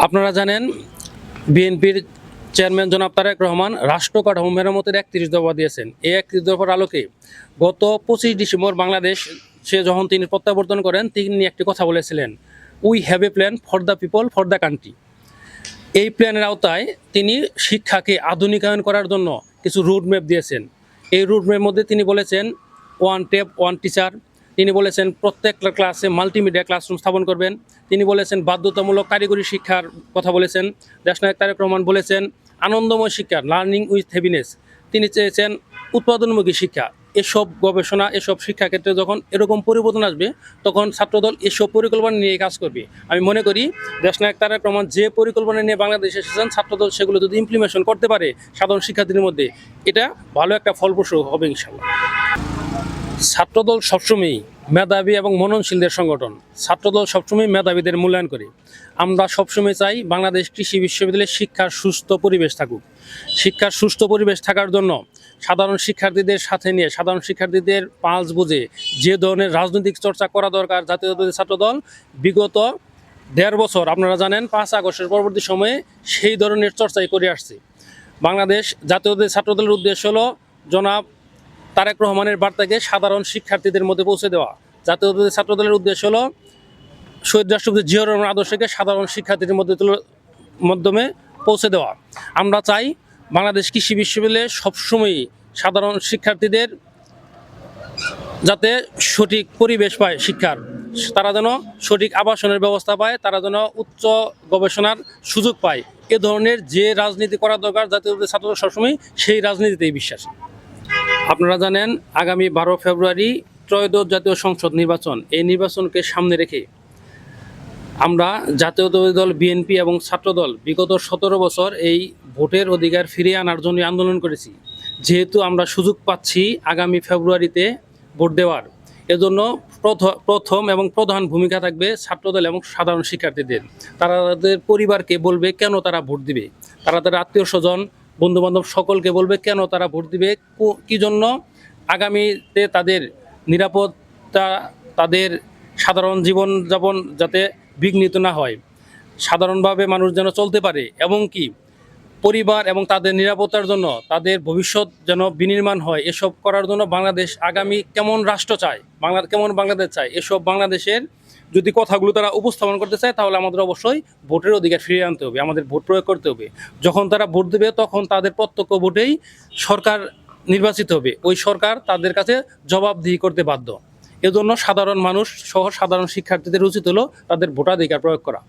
আপনারা জানেন বিএনপির চেয়ারম্যান জনাব তারেক রহমান রাষ্ট্র কাঠামো মেরামতের 31 দফা দিয়েছেন। এই 31 দফার আলোকে গত 25 ডিসেম্বর বাংলাদেশ যখন তিনি প্রত্যাবর্তন করেন, তিনি একটি কথা বলেছিলেন, we have a plan for the people for the country. এই প্ল্যানের আওতায় তিনি শিক্ষাকে আধুনিকায়ন করার জন্য কিছু রুটম্যাপ দিয়েছেন। এই রুটম্যাপের মধ্যে তিনি বলেছেন ওয়ান ট্যাপ ওয়ান টিচার, তিনি বলেছেন প্রত্যেকটা ক্লাসে মাল্টিমিডিয়া ক্লাসরুম স্থাপন করবেন, তিনি বলেছেন বাধ্যতামূলক কারিগরি শিক্ষার কথা বলেছেন। দেশনায়ক তারেক রহমান বলেছেন আনন্দময় শিক্ষা, লার্নিং উইথ হ্যাপিনেস। তিনি চেয়েছেন উৎপাদনমুখী শিক্ষা। এসব গবেষণা, এসব শিক্ষাক্ষেত্রে যখন এরকম পরিবর্তন আসবে, তখন ছাত্রদল এসব পরিকল্পনা নিয়ে কাজ করবে। আমি মনে করি দেশনায়ক তারেক রহমান যে পরিকল্পনা নিয়ে বাংলাদেশে এসেছেন, ছাত্রদল সেগুলো যদি ইমপ্লিমেন্টেশন করতে পারে সাধারণ শিক্ষার্থীদের মধ্যে, এটা ভালো একটা ফলপ্রসূ হবে ইনশাআল্লাহ। ছাত্রদল সবসময়ই মেধাবী এবং মননশীলদের সংগঠন। ছাত্রদল সবসময় মেধাবীদের মূল্যায়ন করে। আমরা সবসময় চাই বাংলাদেশ কৃষি বিশ্ববিদ্যালয়ে শিক্ষার সুস্থ পরিবেশ থাকুক। শিক্ষার সুস্থ পরিবেশ থাকার জন্য সাধারণ শিক্ষার্থীদের সাথে নিয়ে, সাধারণ শিক্ষার্থীদের পালস বুঝে যে ধরনের রাজনৈতিক চর্চা করা দরকার, জাতীয়তাবাদী ছাত্রদল বিগত 1.5 বছর, আপনারা জানেন 5 আগস্টের পরবর্তী সময়ে সেই ধরনের চর্চাই করে আসছে। বাংলাদেশ জাতীয়তাবাদী ছাত্রদলের উদ্দেশ্য হলো জনাব তারেক রহমানের বার্তাকে সাধারণ শিক্ষার্থীদের মধ্যে পৌঁছে দেওয়া। জাতীয়তাবাদী ছাত্রদলের উদ্দেশ্য হলো শহীদ রাষ্ট্রপতি জিয়াউর রহমানের আদর্শকে সাধারণ শিক্ষার্থীদের মাধ্যমে পৌঁছে দেওয়া। আমরা চাই বাংলাদেশ কৃষি বিশ্ববিদ্যালয়ে সবসময়ই সাধারণ শিক্ষার্থীদের যাতে সঠিক পরিবেশ পায় শিক্ষার, তারা যেন সঠিক আবাসনের ব্যবস্থা পায়, তারা যেন উচ্চ গবেষণার সুযোগ পায়। এ ধরনের যে রাজনীতি করা দরকার, জাতীয়তাবাদী ছাত্রদল সবসময় সেই রাজনীতিতেই বিশ্বাসী। আপনারা জানেন আগামী 12 ফেব্রুয়ারি ত্রয়োদশ জাতীয় সংসদ নির্বাচন। এই নির্বাচনকে সামনে রেখে আমরা জাতীয়তাবাদী দল বিএনপি এবং ছাত্রদল বিগত 17 বছর এই ভোটের অধিকার ফিরিয়ে আনার জন্য আন্দোলন করেছি। যেহেতু আমরা সুযোগ পাচ্ছি আগামী ফেব্রুয়ারিতে ভোট দেওয়ার, এজন্য প্রথম এবং প্রধান ভূমিকা থাকবে ছাত্রদল এবং সাধারণ শিক্ষার্থীদের। তারা তাদের পরিবারকে বলবে কেন তারা ভোট দিবে, তারা তাদের আত্মীয় স্বজন বন্ধুবান্ধব সকলকে বলবে কেন তারা ভোট দিবে, কী জন্য আগামীতে তাদের নিরাপত্তা, তাদের সাধারণ জীবনযাপন যাতে বিঘ্নিত না হয়, সাধারণভাবে মানুষ যেন চলতে পারে, এবং কি পরিবার এবং তাদের নিরাপত্তার জন্য তাদের ভবিষ্যৎ যেন বিনির্মাণ হয়। এসব করার জন্য বাংলাদেশ আগামী কেমন রাষ্ট্র চায়, কেমন বাংলাদেশ চায়, এসব বাংলাদেশের যদি কথাগুলো তারা উপস্থাপন করতে চায়, তাহলে আমাদের অবশ্যই ভোটের অধিকার ফিরিয়ে আনতে হবে, আমাদের ভোট প্রয়োগ করতে হবে। যখন তারা ভোট দেবে তখন তাদের প্রত্যক্ষ ভোটেই সরকার নির্বাচিত হবে, ওই সরকার তাদের কাছে জবাবদিহি করতে বাধ্য। এজন্য সাধারণ মানুষ সহ সাধারণ শিক্ষার্থীদের উচিত হলো তাদের ভোটাধিকার প্রয়োগ করা।